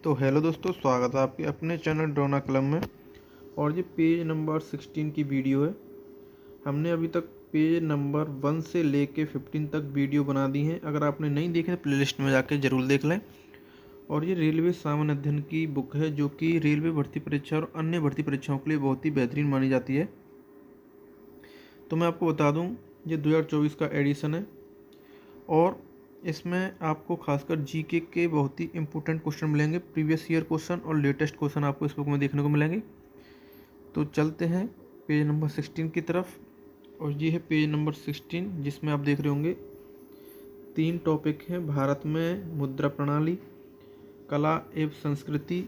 तो हेलो दोस्तों, स्वागत है आपके अपने चैनल ड्रोना क्लब में। और ये पेज नंबर 16 की वीडियो है। हमने अभी तक पेज नंबर 1 से लेके 15 तक वीडियो बना दी हैं। अगर आपने नहीं देखे तो प्लेलिस्ट में जाके ज़रूर देख लें। और ये रेलवे सामान्य अध्ययन की बुक है, जो कि रेलवे भर्ती परीक्षा और अन्य भर्ती परीक्षाओं के लिए बहुत ही बेहतरीन मानी जाती है। तो मैं आपको बता दूँ, ये 2024 का एडिशन है और इसमें आपको खासकर जीके के बहुत ही इंपॉर्टेंट क्वेश्चन मिलेंगे। प्रीवियस ईयर क्वेश्चन और लेटेस्ट क्वेश्चन आपको इस बुक में देखने को मिलेंगे। तो चलते हैं पेज नंबर 16 की तरफ। और ये है पेज नंबर 16, जिसमें आप देख रहे होंगे 3 टॉपिक हैं: भारत में मुद्रा प्रणाली, कला एवं संस्कृति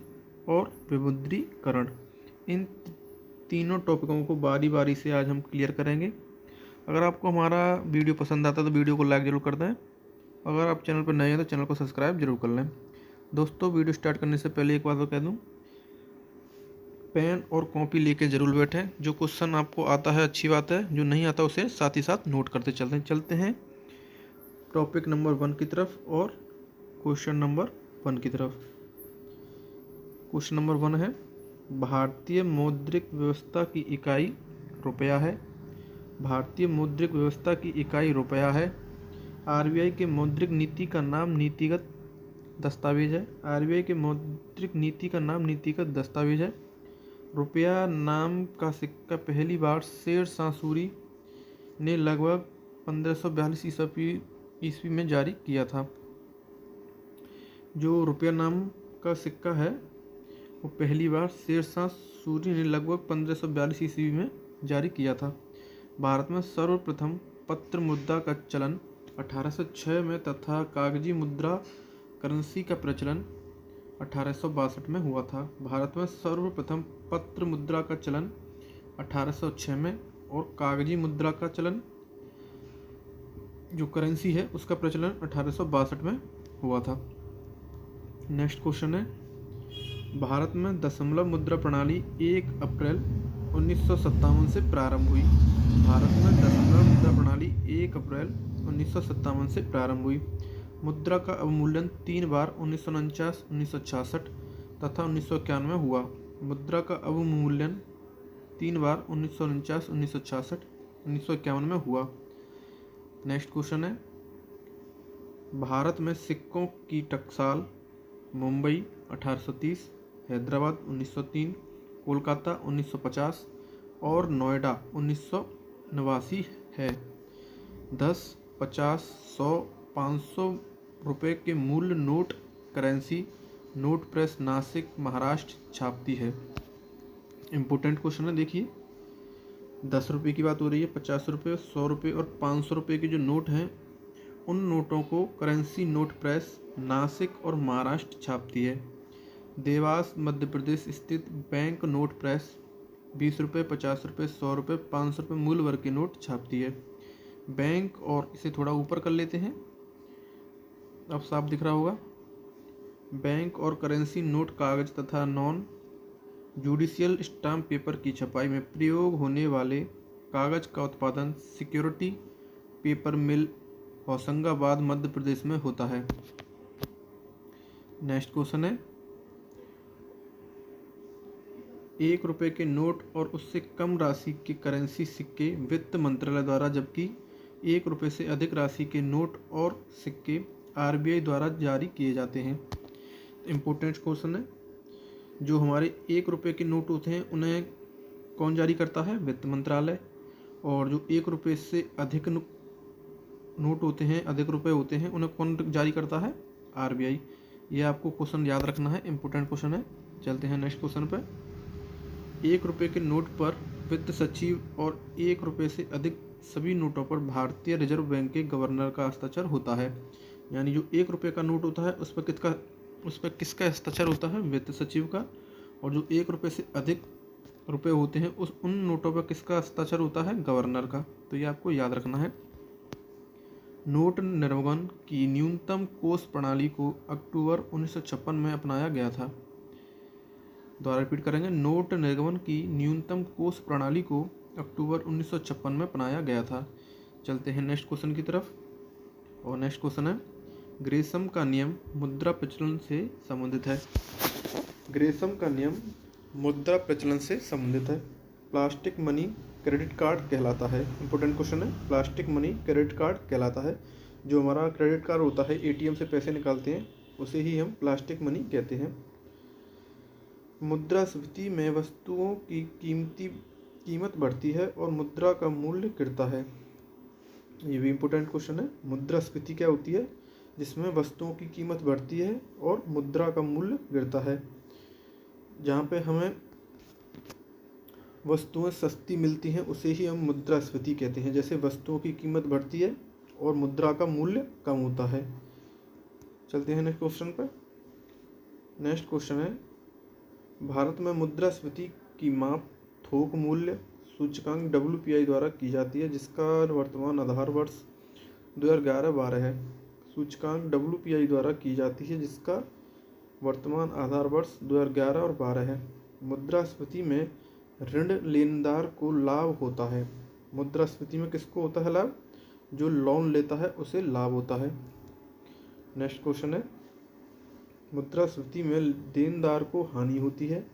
और विमुद्रीकरण। इन तीनों टॉपिकों को बारी बारी से आज हम क्लियर करेंगे। अगर आपको हमारा वीडियो पसंद आता है तो वीडियो को लाइक ज़रूर कर दें। अगर आप चैनल पर नए हैं तो चैनल को सब्सक्राइब जरूर कर लें। दोस्तों, वीडियो स्टार्ट करने से पहले एक बात तो कह दूं, पेन और कॉपी लेके ज़रूर बैठें। जो क्वेश्चन आपको आता है अच्छी बात है, जो नहीं आता उसे साथ ही साथ नोट करते चलते हैं टॉपिक नंबर 1 की तरफ और क्वेश्चन नंबर 1 की तरफ। क्वेश्चन नंबर 1 है, भारतीय मौद्रिक व्यवस्था की इकाई रुपया है। भारतीय मौद्रिक व्यवस्था की इकाई रुपया है। आरबीआई के मौद्रिक नीति का नाम नीतिगत दस्तावेज है। आरबीआई के मौद्रिक नीति का नाम नीतिगत दस्तावेज है। रुपया नाम का सिक्का पहली बार शेरशाह सूरी ने लगभग 1542 ईस्वी में जारी किया था। जो रुपया नाम का सिक्का है वो पहली बार शेरशाह सूरी ने लगभग 1542 ईस्वी में जारी किया था। भारत में सर्वप्रथम पत्र मुद्रा का चलन 1806 में तथा कागजी मुद्रा करेंसी का प्रचलन 1862 में हुआ था। भारत में सर्वप्रथम पत्र मुद्रा का चलन 1806 में और कागजी मुद्रा का चलन, जो करेंसी है, उसका प्रचलन 1862 में हुआ था। नेक्स्ट क्वेश्चन है, भारत में दशमलव मुद्रा प्रणाली 1 अप्रैल 1957 से प्रारंभ हुई। भारत में दशमलव मुद्रा प्रणाली 1 अप्रैल 1957 से प्रारंभ हुई। मुद्रा का अवमूल्यन 3 बार 1949, 1966 तथा 1991 में हुआ। मुद्रा का अवमूल्यन 3 बार 1949, 1966, 1951 में हुआ। नेक्स्ट क्वेश्चन है, भारत में सिक्कों की टकसाल मुंबई 1830, हैदराबाद 1903, कोलकाता 1950 और नोएडा 1989 है। 10, 50, 100, 500 रुपये के मूल्य note currency note press Nashik Maharashtra छापती है। इम्पोर्टेंट क्वेश्चन है, देखिए। 10 रुपये की बात हो रही है। 50 रुपये, 100 रुपये और 500 रुपये के जो नोट हैं, उन नोटों को करेंसी नोट प्रेस नासिक और महाराष्ट्र छापती है। देवास मध्य प्रदेश स्थित बैंक नोट प्रेस 20 रुपये, 50 रुपये, 100 रुपये, 500 रुपये मूल्य वर्ग के नोट छापती है। बैंक, और इसे थोड़ा ऊपर कर लेते हैं, अब साफ दिख रहा होगा। बैंक और करेंसी नोट कागज तथा नॉन जुडिशियल स्टाम्प पेपर की छपाई में प्रयोग होने वाले कागज का उत्पादन सिक्योरिटी पेपर मिल होशंगाबाद मध्य प्रदेश में होता है। नेक्स्ट क्वेश्चन है, 1 रुपये के नोट और उससे कम राशि के करेंसी सिक्के वित्त मंत्रालय द्वारा, जबकि 1 रुपये से अधिक राशि के नोट और सिक्के आरबीआई द्वारा जारी किए जाते हैं। इम्पोर्टेंट क्वेश्चन है, जो हमारे 1 रुपये के नोट होते हैं उन्हें कौन जारी करता है? वित्त मंत्रालय। और जो 1 रुपये से अधिक नोट होते हैं, अधिक रुपये होते हैं, उन्हें कौन जारी करता है? आरबीआई। ये आपको क्वेश्चन याद रखना है, इम्पोर्टेंट क्वेश्चन है। चलते हैं नेक्स्ट क्वेश्चन पर। 1 रुपये के नोट पर वित्त सचिव और 1 रुपये से अधिक सभी नोटों पर भारतीय रिजर्व बैंक के गवर्नर का हस्ताक्षर होता है। यानी जो 1 रुपये का नोट होता है उस पर किसका हस्ताक्षर होता है? वित्त सचिव का। और जो 1 रुपये से अधिक रुपये होते हैं उन नोटों पर किसका हस्ताक्षर होता है? गवर्नर का। तो ये आपको याद रखना है। नोट निर्गमन की न्यूनतम कोष प्रणाली को अक्टूबर 1956 में अपनाया गया था। दोबारा रिपीट करेंगे, नोट निर्गमन की न्यूनतम कोष प्रणाली को अक्टूबर 1956 में अपनाया गया था। चलते हैं नेक्स्ट क्वेश्चन की तरफ। और नेक्स्ट क्वेश्चन है, ग्रेसम का नियम मुद्रा प्रचलन से संबंधित है। ग्रेसम का नियम मुद्रा प्रचलन से संबंधित है। प्लास्टिक मनी क्रेडिट कार्ड कहलाता है। इंपॉर्टेंट क्वेश्चन है, प्लास्टिक मनी क्रेडिट कार्ड कहलाता है। जो हमारा क्रेडिट कार्ड होता है, एटीएम से पैसे निकालते हैं, उसे ही हम प्लास्टिक मनी कहते हैं। मुद्रास्फीति में वस्तुओं की कीमत बढ़ती है और मुद्रा का मूल्य गिरता है। ये भी इम्पोर्टेंट क्वेश्चन है। मुद्रास्फीति क्या होती है? जिसमें वस्तुओं की कीमत बढ़ती है और मुद्रा का मूल्य गिरता है। जहाँ पे हमें वस्तुएं सस्ती मिलती हैं उसे ही हम मुद्रास्फीति कहते हैं। जैसे वस्तुओं की कीमत बढ़ती है और मुद्रा का मूल्य कम होता है। चलते हैं नेक्स्ट क्वेश्चन पर। नेक्स्ट क्वेश्चन है, भारत में मुद्रास्फीति की माप थोक मूल्य सूचकांक WPI द्वारा की जाती है, जिसका वर्तमान आधार वर्ष 2011-12 है। सूचकांक WPI द्वारा की जाती है, जिसका वर्तमान आधार वर्ष 2011 और 12 है। मुद्रास्फीति में ऋण लेनदार को लाभ होता है। मुद्रास्फीति में किसको होता है लाभ? जो लोन लेता है उसे लाभ होता है। नेक्स्ट क्वेश्चन है, मुद्रास्फीति में देनदार को हानि होती है।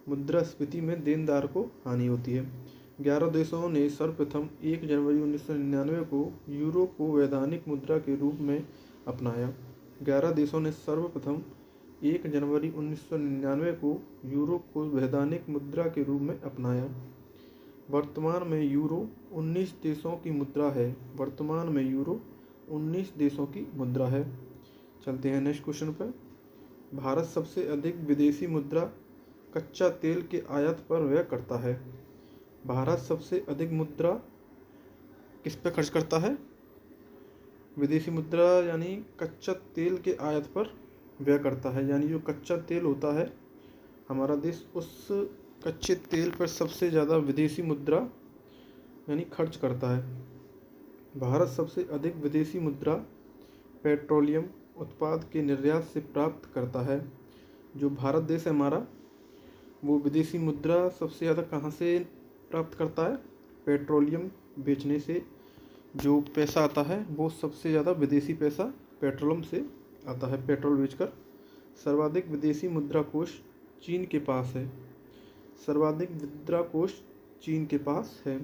मुद्रास्फीति में देनदार को हानि होती है। 11 देशों ने सर्वप्रथम 1 जनवरी 1999 को यूरो को वैधानिक मुद्रा के रूप में अपनाया। 11 देशों ने सर्वप्रथम 1 जनवरी 1999 को यूरो को वैधानिक मुद्रा के रूप में अपनाया। वर्तमान में यूरो 19 देशों की मुद्रा है। वर्तमान में यूरो 19 देशों की मुद्रा है। चलते हैं नेक्स्ट क्वेश्चन पर। भारत सबसे अधिक विदेशी मुद्रा कच्चा तेल के आयात पर व्यय करता है। भारत सबसे अधिक मुद्रा किस पे खर्च करता है? विदेशी मुद्रा यानी कच्चा तेल के आयात पर व्यय करता है। यानी जो कच्चा तेल होता है, हमारा देश उस कच्चे तेल पर सबसे ज़्यादा विदेशी मुद्रा यानी खर्च करता है। भारत सबसे अधिक विदेशी मुद्रा पेट्रोलियम उत्पाद के निर्यात से प्राप्त करता है। जो भारत देश है हमारा, वो विदेशी मुद्रा सबसे ज़्यादा कहाँ से प्राप्त करता है? पेट्रोलियम बेचने से जो पैसा आता है वो सबसे ज़्यादा विदेशी पैसा पेट्रोलियम से आता है, पेट्रोल बेचकर। सर्वाधिक विदेशी मुद्रा कोष चीन के पास है। सर्वाधिक मुद्रा कोष चीन के पास है।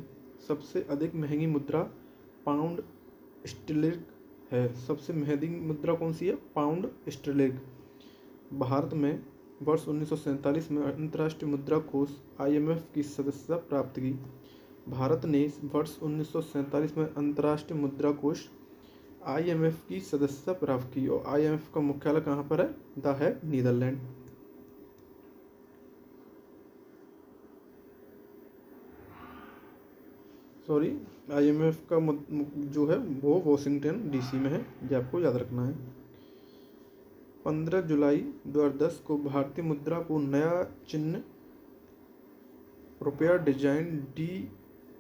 सबसे अधिक महंगी मुद्रा पाउंड स्टर्लिंग है। सबसे महंगी मुद्रा कौन सी है? Pound sterling. भारत में वर्ष 1947 में अंतर्राष्ट्रीय मुद्रा कोष IMF की सदस्यता प्राप्त की। भारत ने वर्ष 1947 में अंतर्राष्ट्रीय मुद्रा कोष IMF की सदस्यता प्राप्त की और IMF का मुख्यालय कहाँ पर है? द है नीदरलैंड। IMF का जो है वो वॉशिंगटन DC में है, जो आपको याद रखना है। 15 जुलाई 2010 को भारतीय मुद्रा को नया चिन्ह रुपया डिजाइन D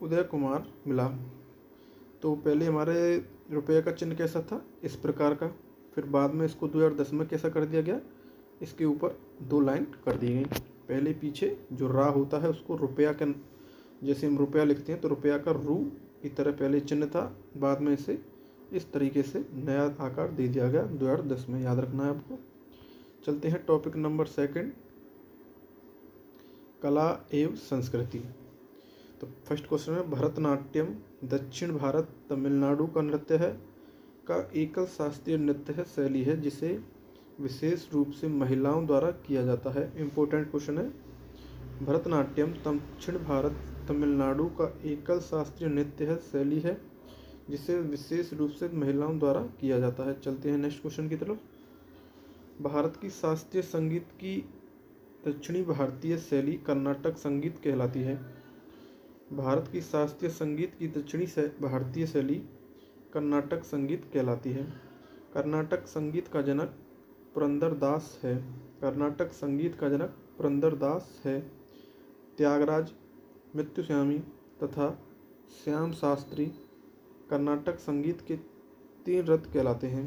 उदय कुमार मिला। तो पहले हमारे रुपये का चिन्ह कैसा था? इस प्रकार का। फिर बाद में इसको 2010 में कैसा कर दिया गया? इसके ऊपर 2 लाइन कर दी गई। पहले पीछे जो रा होता है उसको रुपया का, जैसे हम रुपया लिखते हैं तो रुपया का रू की तरह पहले चिन्ह था, बाद में इसे इस तरीके से नया आकार दे दिया गया 2010 में। याद रखना है आपको। चलते हैं टॉपिक नंबर 2, कला एवं संस्कृति। तो फर्स्ट क्वेश्चन है, भरतनाट्यम दक्षिण भारत तमिलनाडु का नृत्य है, का एकल शास्त्रीय नृत्य है, शैली है, जिसे विशेष रूप से महिलाओं द्वारा किया जाता है। इम्पोर्टेंट क्वेश्चन है। भरतनाट्यम दक्षिण भारत तमिलनाडु का एकल शास्त्रीय नृत्य है, शैली है, जिसे विशेष रूप से महिलाओं द्वारा किया जाता है। चलते हैं नेक्स्ट क्वेश्चन की तरफ। भारत की शास्त्रीय संगीत की दक्षिणी भारतीय शैली कर्नाटक संगीत कहलाती है। भारत की शास्त्रीय संगीत की दक्षिणी भारतीय शैली कर्नाटक संगीत कहलाती है। कर्नाटक संगीत का जनक पुरंदरदास है। कर्नाटक संगीत का जनक पुरंदरदास है। त्यागराज, मुत्तुस्वामी तथा श्याम शास्त्री कर्नाटक संगीत के 3 रत्न कहलाते हैं।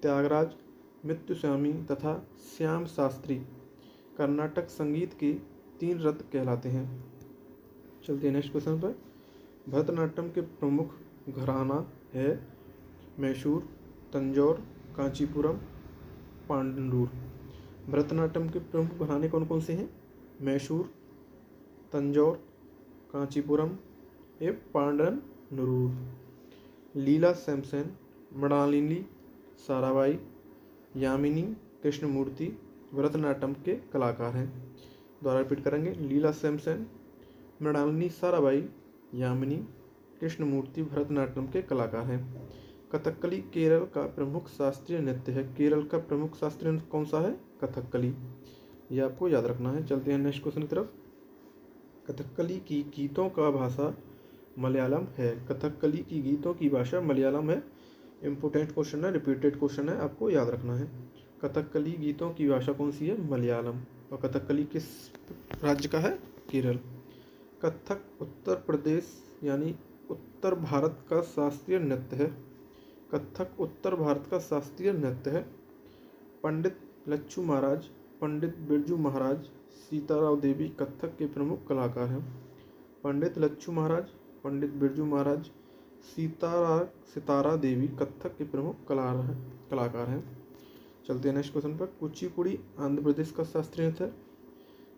त्यागराज, मुत्तुस्वामी तथा श्याम शास्त्री कर्नाटक संगीत के 3 रत्न कहलाते हैं। चलते हैं नेक्स्ट क्वेश्चन पर। भरतनाट्यम के प्रमुख घराना है मैसूर, तंजौर, कांचीपुरम, पांडुर। भरतनाट्यम के प्रमुख घराने कौन कौन से हैं? मैसूर, तंजौर, कांचीपुरम एवं पांडनूर। लीला सैमसन, मृणालिनी, साराभाई, यामिनी कृष्णमूर्ति भरतनाट्यम के कलाकार हैं। दोबारा रिपीट करेंगे। लीला सैमसन, मृणालिनी साराभाई, यामिनी कृष्णमूर्ति भरतनाट्यम के कलाकार हैं। कथकली केरल का प्रमुख शास्त्रीय नृत्य है। केरल का प्रमुख शास्त्रीय नृत्य कौन सा है? कथकली। ये आपको याद रखना है। चलते हैं नेक्स्ट क्वेश्चन की तरफ। कथकली की गीतों का भाषा मलयालम है। कथकली की गीतों की भाषा मलयालम है। इम्पोर्टेंट क्वेश्चन है, रिपीटेड क्वेश्चन है, आपको याद रखना है। कथकली गीतों की भाषा कौन सी है? मलयालम। और कथकली किस राज्य का है? केरल। कथक उत्तर प्रदेश यानी उत्तर भारत का शास्त्रीय नृत्य है। कथक उत्तर भारत का शास्त्रीय नृत्य है। पंडित लच्छू महाराज, पंडित बिरजू महाराज, सीताराव देवी कथक के प्रमुख कलाकार हैं। पंडित लच्छू महाराज, पंडित बिरजू महाराज, सितारा देवी कथक के प्रमुख कलाकार हैं। चलते हैं नेक्स्ट क्वेश्चन पर। कुचिपुड़ी आंध्र प्रदेश का शास्त्रीय नृत्य है।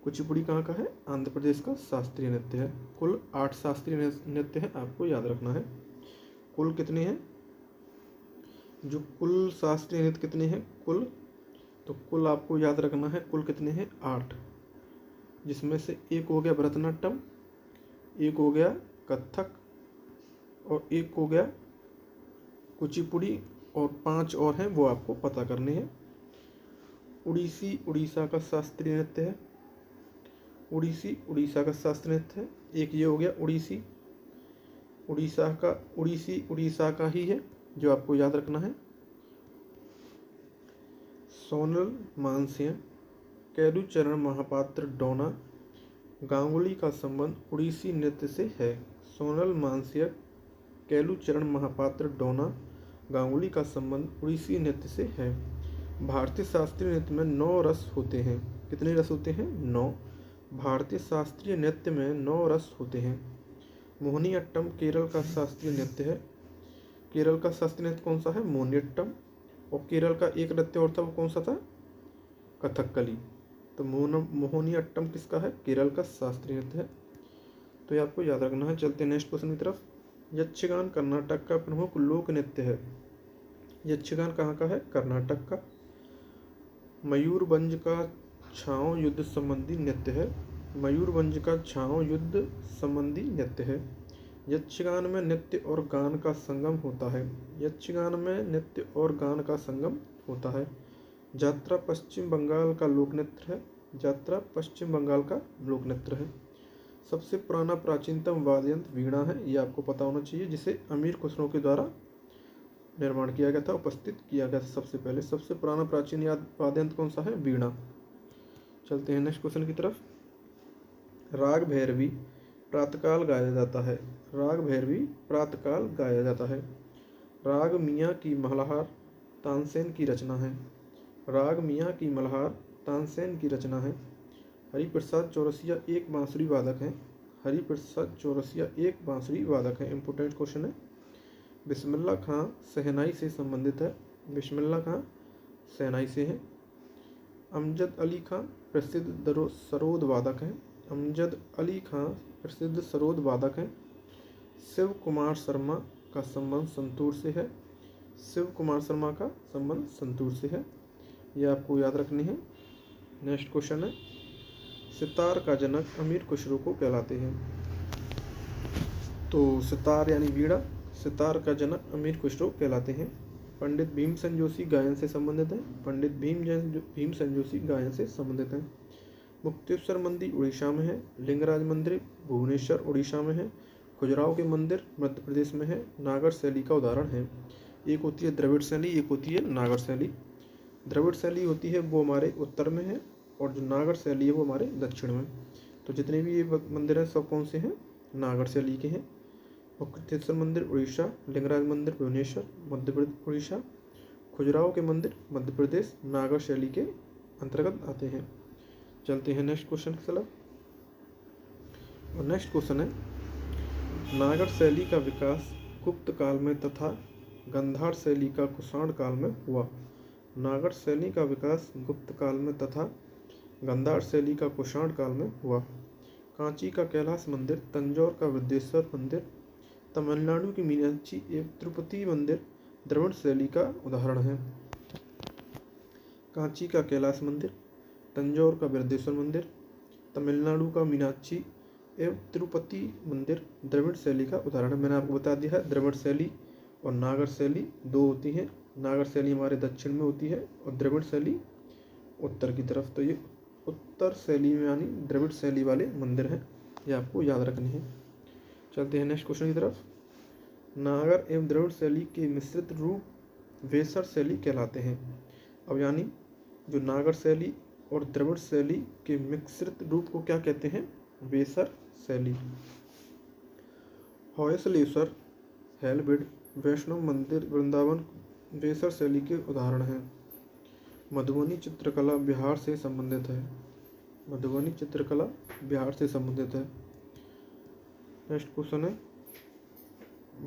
कुचिपुड़ी कहाँ का है? आंध्र प्रदेश का शास्त्रीय नृत्य है। कुल 8 शास्त्रीय नृत्य है, आपको याद रखना है। कुल कितने हैं? जो कुल शास्त्रीय नृत्य कितने हैं? कुल आपको याद रखना है। कुल कितने हैं? 8, जिसमें से एक हो गया भरतनाट्यम, एक हो गया कथक और एक हो गया कुचिपुड़ी और 5 और हैं, वो आपको पता करने हैं। उड़ीसी उड़ीसा का शास्त्रीय नृत्य है। उड़ीसी उड़ीसा का शास्त्रीय नृत्य है। एक ये हो गया उड़ीसी उड़ीसा का ही है, जो आपको याद रखना है। सोनल मानसिंह, कैलूचरण महापात्र डोना, गांगुली का संबंध उड़ीसी नृत्य से है। सोनल मानसिंह, कैलूचरण महापात्र डोना, गांगुली का संबंध उड़ीसी नृत्य से है। भारतीय शास्त्रीय नृत्य में 9 रस होते हैं। कितने रस होते हैं? 9। भारतीय शास्त्रीय नृत्य में 9 रस होते हैं। मोहिनीअट्टम केरल का शास्त्रीय नृत्य है। केरल का शास्त्रीय नृत्य कौन सा है? मोहिनीअट्टम। और केरल का एक नृत्य और था, वो कौन सा था? कथकली। तो मोहिनीअट्टम किसका है? केरल का शास्त्रीय नृत्य है। तो ये आपको याद रखना है। चलते हैं नेक्स्ट क्वेश्चन की तरफ। यक्षगान कर्नाटक का प्रमुख लोक नृत्य है। यक्षगान कहाँ का है? कर्नाटक का। मयूरभंज का छाओ युद्ध संबंधी नृत्य है। मयूरभंज का छाओ युद्ध संबंधी नृत्य है। यक्षगान में नृत्य और गान का संगम होता है। यक्षगान में नृत्य और गान का संगम होता है। यात्रा पश्चिम बंगाल का लोक नृत्य है। यात्रा पश्चिम बंगाल का लोक नृत्य है। सबसे पुराना प्राचीनतम वाद्य यंत्र वीणा है, ये आपको पता होना चाहिए, जिसे अमीर खुसरो के द्वारा निर्माण किया गया था, उपस्थित किया गया था सबसे पहले। सबसे पुराना प्राचीन वाद्य यंत्र कौन सा है? वीणा। चलते हैं नेक्स्ट क्वेश्चन की तरफ। राग भैरवी प्रातःकाल गाया जाता है। राग भैरवी प्रातःकाल गाया जाता है। राग मियाँ की मल्हार तानसेन की रचना है। राग मियाँ की मल्हार तानसेन की रचना है। हरिप्रसाद चौरसिया एक बांसुरी वादक हैं। हरिप्रसाद चौरसिया एक बांसुरी वादक है। इंपोर्टेंट क्वेश्चन है। बिस्मिल्लाह खां शहनाई से संबंधित है। बिस्मिल्लाह खां शहनाई से है। अमजद अली खां प्रसिद्ध सरोद वादक हैं। अमजद अली खां प्रसिद्ध सरोद वादक हैं। शिव कुमार शर्मा का संबंध संतूर से है। शिव कुमार शर्मा का संबंध संतूर से है। ये आपको याद रखनी है। नेक्स्ट क्वेश्चन है। सितार का जनक अमीर खुसरो को कहलाते हैं। तो सितार यानी वीणा, सितार का जनक अमीर खुसरो कहलाते हैं। पंडित भीमसेन जोशी गायन से संबंधित हैं। पंडित भीमसेन जोशी गायन से संबंधित हैं। मुक्तेश्वर मंदिर उड़ीसा में है। लिंगराज मंदिर भुवनेश्वर उड़ीसा में है। खजुराहो के मंदिर मध्य प्रदेश में है। नागर शैली का उदाहरण है। एक होती है द्रविड़ शैली, एक होती है नागर शैली। द्रविड़ शैली होती है वो हमारे उत्तर में है, और जो नागर शैली है वो हमारे दक्षिण में। तो जितने भी ये मंदिर हैं सब कौन से हैं? नागर शैली के हैं। मुक्तेश्वर मंदिर उड़ीसा, लिंगराज मंदिर भुवनेश्वर मध्य प्रदेश उड़ीसा, खजुराहो के मंदिर मध्य प्रदेश नागर शैली के अंतर्गत आते हैं। चलते हैं नेक्स्ट क्वेश्चन की तरफ। और नेक्स्ट क्वेश्चन है, नागर शैली का विकास गुप्त काल में तथा गंधार शैली का कुषाण काल में हुआ। नागर शैली का विकास गुप्त काल में तथा गांधार शैली का कुषाण काल में हुआ। कांची का कैलाश मंदिर, तंजौर का वृद्धेश्वर मंदिर, तमिलनाडु की मीनाक्षी एवं तिरुपति मंदिर द्रविड़ शैली का उदाहरण है। कांची का कैलाश मंदिर, तंजौर का वृद्धेश्वर मंदिर, तमिलनाडु का मीनाक्षी एवं तिरुपति मंदिर द्रविड़ शैली का उदाहरण है। मैंने आपको बता दिया है द्रविड़ शैली और नागर शैली दो होती हैं। नागर शैली हमारे दक्षिण में होती है और द्रविड़ शैली उत्तर की तरफ। तो ये उत्तर शैली में यानी द्रविड़ शैली वाले मंदिर हैं, ये आपको याद रखने हैं। चलते हैं नेक्स्ट क्वेश्चन की तरफ। नागर एवं द्रविड़ शैली के मिश्रित रूप वेसर शैली कहलाते हैं। अब यानी जो नागर शैली और द्रविड़ शैली के मिश्रित रूप को क्या कहते हैं? वेसर शैली। होयसलेश्वर, हेलबिड, वैष्णव मंदिर, वृंदावन वेसर शैली के उदाहरण हैं। मधुबनी चित्रकला बिहार से संबंधित है। मधुबनी चित्रकला बिहार से संबंधित है। नेक्स्ट क्वेश्चन है,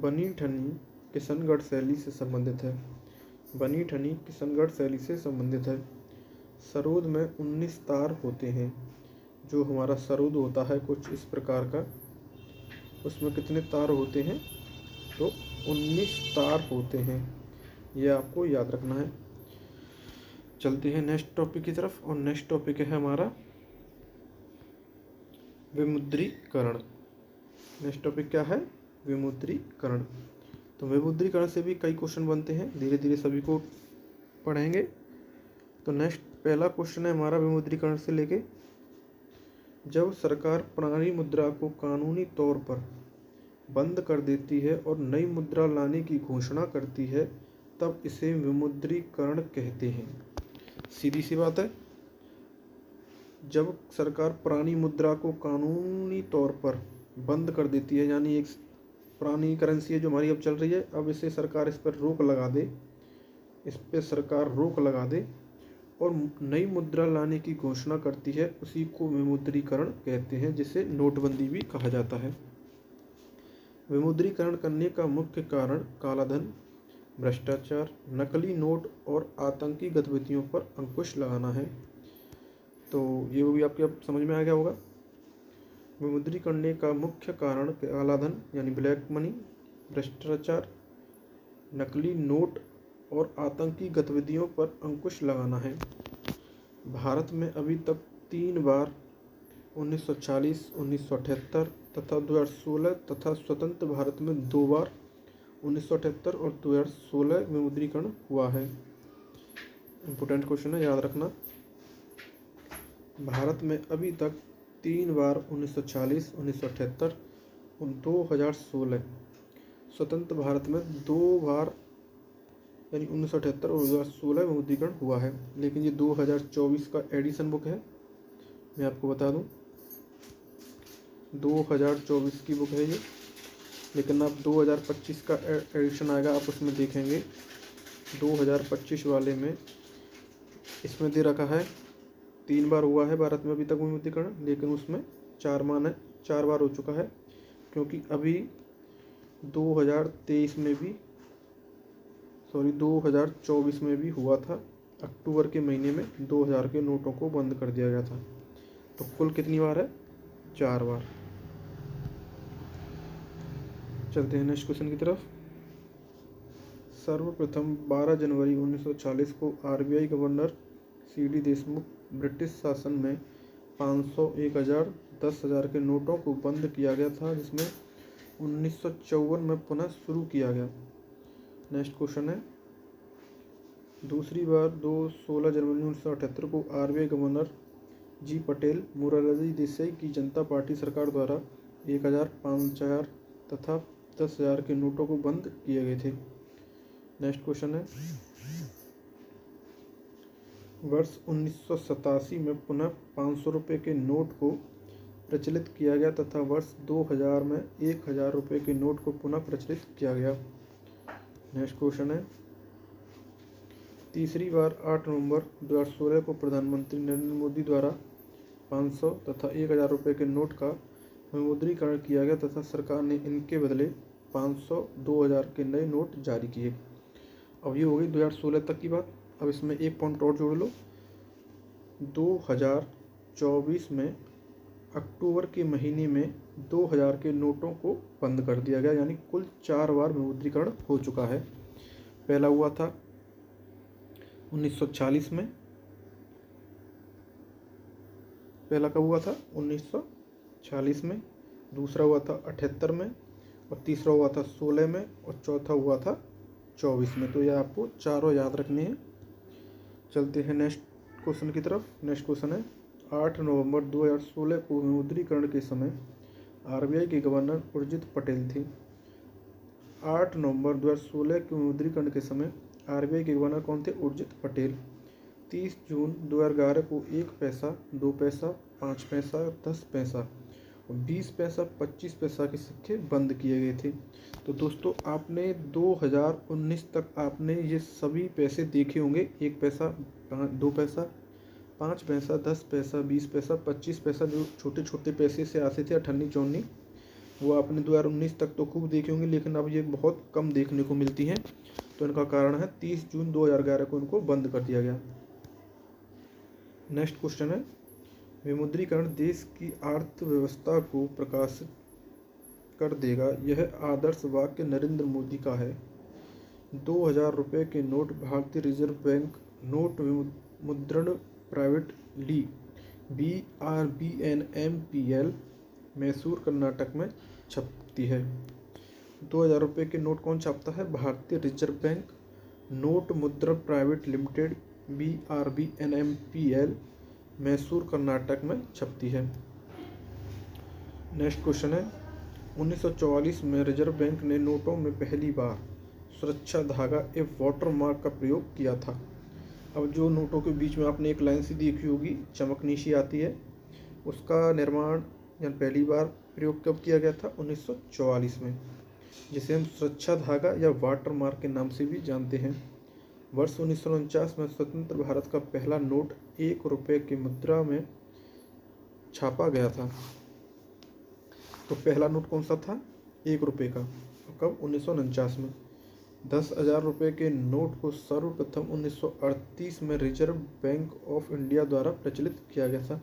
बनी ठनी किशनगढ़ शैली से संबंधित है। बनी ठनी किशनगढ़ शैली से संबंधित है। सरोद में 19 तार होते हैं। जो हमारा सरोद होता है कुछ इस प्रकार का, उसमें कितने तार होते हैं? तो 19 तार होते हैं, ये आपको याद रखना है। चलते हैं नेक्स्ट टॉपिक की तरफ और नेक्स्ट टॉपिक है हमारा विमुद्रीकरण। नेक्स्ट टॉपिक क्या है? विमुद्रीकरण। तो विमुद्रीकरण से भी कई क्वेश्चन बनते हैं, धीरे धीरे सभी को पढ़ेंगे। तो नेक्स्ट पहला क्वेश्चन है हमारा विमुद्रीकरण से लेके, जब सरकार पुरानी मुद्रा को कानूनी तौर पर बंद कर देती है और नई मुद्रा लाने की घोषणा करती है तब इसे विमुद्रीकरण कहते हैं। सीधी सी बात है, जब सरकार पुरानी मुद्रा को कानूनी तौर पर बंद कर देती है, यानी एक पुरानी करेंसी है जो हमारी अब चल रही है, अब इसे सरकार इस पर रोक लगा दे, इस पर सरकार रोक लगा दे और नई मुद्रा लाने की घोषणा करती है, उसी को विमुद्रीकरण कहते हैं, जिसे नोटबंदी भी कहा जाता है। विमुद्रीकरण करने का मुख्य कारण कालाधन, भ्रष्टाचार, नकली नोट और आतंकी गतिविधियों पर अंकुश लगाना है। तो ये भी आपके अब समझ में आ गया होगा। विमुद्रीकरण का मुख्य कारण कालाधन यानी ब्लैक मनी, भ्रष्टाचार, नकली नोट और आतंकी गतिविधियों पर अंकुश लगाना है। भारत में अभी तक 3 बार 1940, 1978 तथा 2016 तथा स्वतंत्र भारत में 2 बार 1978 और 2016 विमुद्रीकरण हुआ है। इम्पोर्टेंट क्वेश्चन है, याद रखना। भारत में अभी तक 3 बार 1940, 1978 और 2016, स्वतंत्र भारत में 2 बार यानी 1978 और 2016 विमुद्रीकरण हुआ है। लेकिन ये 2024 का एडिशन बुक है, मैं आपको बता दूं 2024 की बुक है ये, लेकिन आप 2025 का एडिशन आएगा, आप उसमें देखेंगे 2025 वाले में इसमें दे रखा है 3 बार हुआ है भारत में अभी तक विमुद्रीकरण, लेकिन उसमें 4 बार हो चुका है, क्योंकि अभी 2024 में भी हुआ था। अक्टूबर के महीने में 2000 के नोटों को बंद कर दिया गया था। तो कुल कितनी बार है? 4 बार। चलते हैं नेक्स्ट क्वेश्चन की तरफ। सर्वप्रथम 12 जनवरी 1940 को RBI governor CD Deshmukh British शासन में 500, 1000, 10,000 के नोटों को बंद किया गया था, जिसमें 1954 में पुनः शुरू किया गया। नेक्स्ट क्वेश्चन है, दूसरी बार 16 जनवरी 1978 को आरबीआई गवर्नर जी पटेल मोरारजी देसाई की जनता पार्टी सरकार द्वारा 1000, 5000 तथा 10,000 के नोटों को बंद किए गए थे। नेक्स्ट क्वेश्चन है, वर्ष 1987 में पुनः 500 रुपये के नोट को प्रचलित किया गया तथा वर्ष 2000 में 1000 रुपये के नोट को पुनः प्रचलित किया गया। नेक्स्ट क्वेश्चन है, तीसरी बार 8 नवंबर 2016 को प्रधानमंत्री नरेंद्र मोदी द्वारा 500 तथा 1000 रुपये के नोट का विमुद्रीकरण किया गया तथा सरकार ने इनके बदले 500, 2000 के नए नोट जारी किए। अब ये हो गई 2016 तक की बात। अब इसमें एक पॉइंट और जोड़ लो, 2024 में अक्टूबर के महीने में 2000 के नोटों को बंद कर दिया गया, यानी कुल 4 बार विमुद्रीकरण हो चुका है। पहला हुआ था 1940 में, पहला कब हुआ था 1940 में, दूसरा हुआ था 78 में, और तीसरा हुआ था 16 में, और चौथा हुआ था 24 में। तो ये आपको चारों याद रखने हैं। चलते हैं नेक्स्ट क्वेश्चन की तरफ। नेक्स्ट क्वेश्चन है 8 नवंबर 2016 को विमुद्रीकरण के समय आरबीआई के गवर्नर उर्जित पटेल थे। 8 नवंबर 2016 के विमुद्रीकरण के समय आरबीआई के गवर्नर कौन थे? उर्जित पटेल। 30 जून 2011 को 1 पैसा, 2 पैसा, 5 पैसा, 10 पैसा और 20 पैसा, 25 पैसा के सिक्के बंद किए गए थे। तो दोस्तों आपने 2019 तक आपने ये सभी पैसे देखे होंगे। 1 पैसा, 2 पैसा, 5 पैसा, 10 पैसा, 20 पैसा, 25 पैसा, जो छोटे छोटे पैसे से आते थे 98 94, वो आपने 2019 तक तो खूब देखे होंगे, लेकिन अब ये बहुत कम देखने को मिलती हैं। तो इनका कारण है 30 जून 2011 को इनको बंद कर दिया गया। नेक्स्ट क्वेश्चन है विमुद्रीकरण देश की अर्थव्यवस्था को प्रकाशित कर देगा, यह आदर्श वाक्य नरेंद्र मोदी का है। 2000 रुपये के नोट भारतीय रिजर्व बैंक नोट विमुद्रण प्राइवेट ली BRBNMPL मैसूर कर्नाटक में छपती है। 2000 रुपये के नोट कौन छापता है? भारतीय रिजर्व बैंक नोट मुद्रण private limited BRBNMPL Mysore Karnataka में छपती है। नेक्स्ट क्वेश्चन है 1944 में रिजर्व बैंक ने नोटों में पहली बार सुरक्षा धागा एवं वाटरमार्क का प्रयोग किया था। अब जो नोटों के बीच में आपने एक लाइन सी देखी होगी, चमकनी सी आती है, उसका निर्माण या पहली बार प्रयोग कब किया गया था? 1944 में, जिसे हम सुरक्षा धागा या वाटरमार्क के नाम से भी जानते हैं। वर्ष 1949 में स्वतंत्र भारत का पहला नोट 1 रुपये की मुद्रा में छापा गया था। तो पहला नोट कौन सा था? 1 रुपये का। कब? 1949 में। 10,000 रुपये के नोट को सर्वप्रथम 1938 में रिजर्व बैंक ऑफ इंडिया द्वारा प्रचलित किया गया था।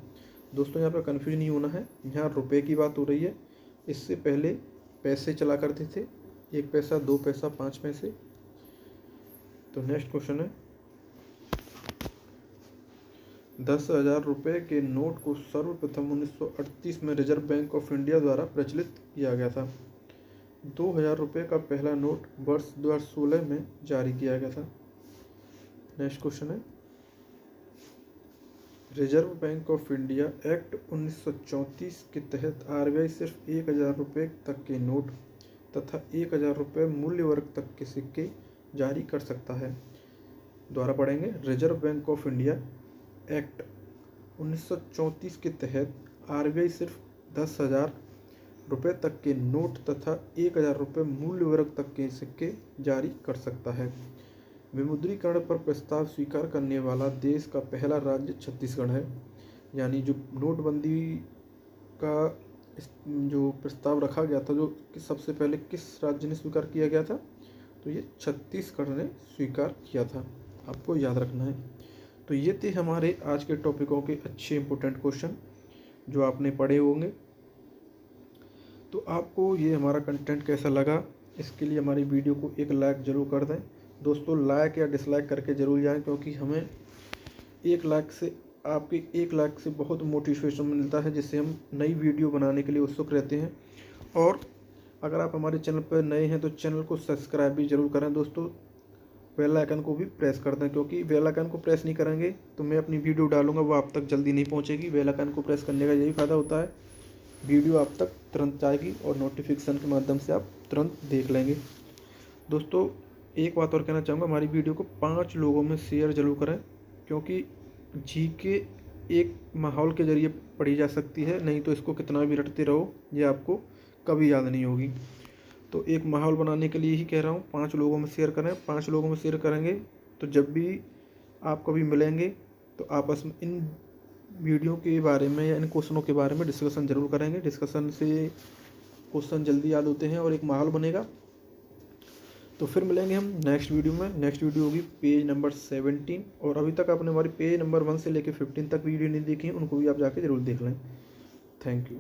दोस्तों यहाँ पर कन्फ्यूज नहीं होना है, यहाँ रुपये की बात हो रही है। इससे पहले पैसे चला करते थे, 1 पैसा, 2 पैसा, 5 पैसे। तो नेक्स्ट क्वेश्चन है 10,000 रुपये के नोट को सर्वप्रथम 1938 में रिजर्व बैंक ऑफ इंडिया द्वारा प्रचलित किया गया था। 2,000 रुपये का पहला नोट वर्ष 2016 में जारी किया गया था। नेक्स्ट क्वेश्चन है reserve bank of India act 1934 के तहत आरबीआई सिर्फ 1,000 रुपये तक के नोट तथा 1,000 रुपये मूल्य वर्ग तक के सिक्के जारी कर सकता है। दोबारा पढ़ेंगे। Reserve bank of India act 1934 के तहत आरबीआई सिर्फ 10,000 रुपये तक के नोट तथा 1,000 रुपये मूल्य वर्ग तक के सिक्के जारी कर सकता है। विमुद्रीकरण पर प्रस्ताव स्वीकार करने वाला देश का पहला राज्य छत्तीसगढ़ है। यानी जो नोटबंदी का जो प्रस्ताव रखा गया था, जो सबसे पहले किस राज्य ने स्वीकार किया गया था? तो ये छत्तीसगढ़ ने स्वीकार किया था, आपको याद रखना है। तो ये थे हमारे आज के टॉपिकों के अच्छे इंपॉर्टेंट क्वेश्चन जो आपने पढ़े होंगे। तो आपको ये हमारा कंटेंट कैसा लगा, इसके लिए हमारी वीडियो को एक लाइक ज़रूर कर दें। दोस्तों लाइक या डिसलाइक करके ज़रूर जाएं, क्योंकि हमें 1 लाइक से, आपके 1 लाइक से बहुत मोटिवेशन मिलता है, जिससे हम नई वीडियो बनाने के लिए उत्सुक रहते हैं। और अगर आप हमारे चैनल पर नए हैं तो चैनल को सब्सक्राइब भी ज़रूर करें। दोस्तों बेल आइकन को भी प्रेस कर दें, क्योंकि बेल आइकन को प्रेस नहीं करेंगे तो मैं अपनी वीडियो डालूंगा वो आप तक जल्दी नहीं पहुंचेगी। बेल आइकन को प्रेस करने का यही फ़ायदा होता है, वीडियो आप तक तुरंत आएगी और नोटिफिकेशन के माध्यम से आप तुरंत देख लेंगे। दोस्तों एक बात और कहना चाहूँगा, हमारी वीडियो को 5 लोगों में शेयर ज़रूर करें, क्योंकि जीके एक माहौल के ज़रिए पढ़ी जा सकती है, नहीं तो इसको कितना भी रटते रहो ये आपको कभी याद नहीं होगी। तो एक माहौल बनाने के लिए ही कह रहा हूँ, 5 लोगों में शेयर करें। 5 लोगों में शेयर करेंगे तो जब भी आप कभी मिलेंगे तो आपस में इन वीडियो के बारे में या इन क्वेश्चनों के बारे में डिस्कशन ज़रूर करेंगे। डिस्कशन से क्वेश्चन जल्दी याद होते हैं और एक माहौल बनेगा। तो फिर मिलेंगे हम नेक्स्ट वीडियो में। नेक्स्ट वीडियो होगी पेज नंबर 17। और अभी तक आपने हमारी पेज नंबर 1 से लेकर 15 तक वीडियो नहीं देखी, उनको भी आप जाके ज़रूर देख लें। Thank you.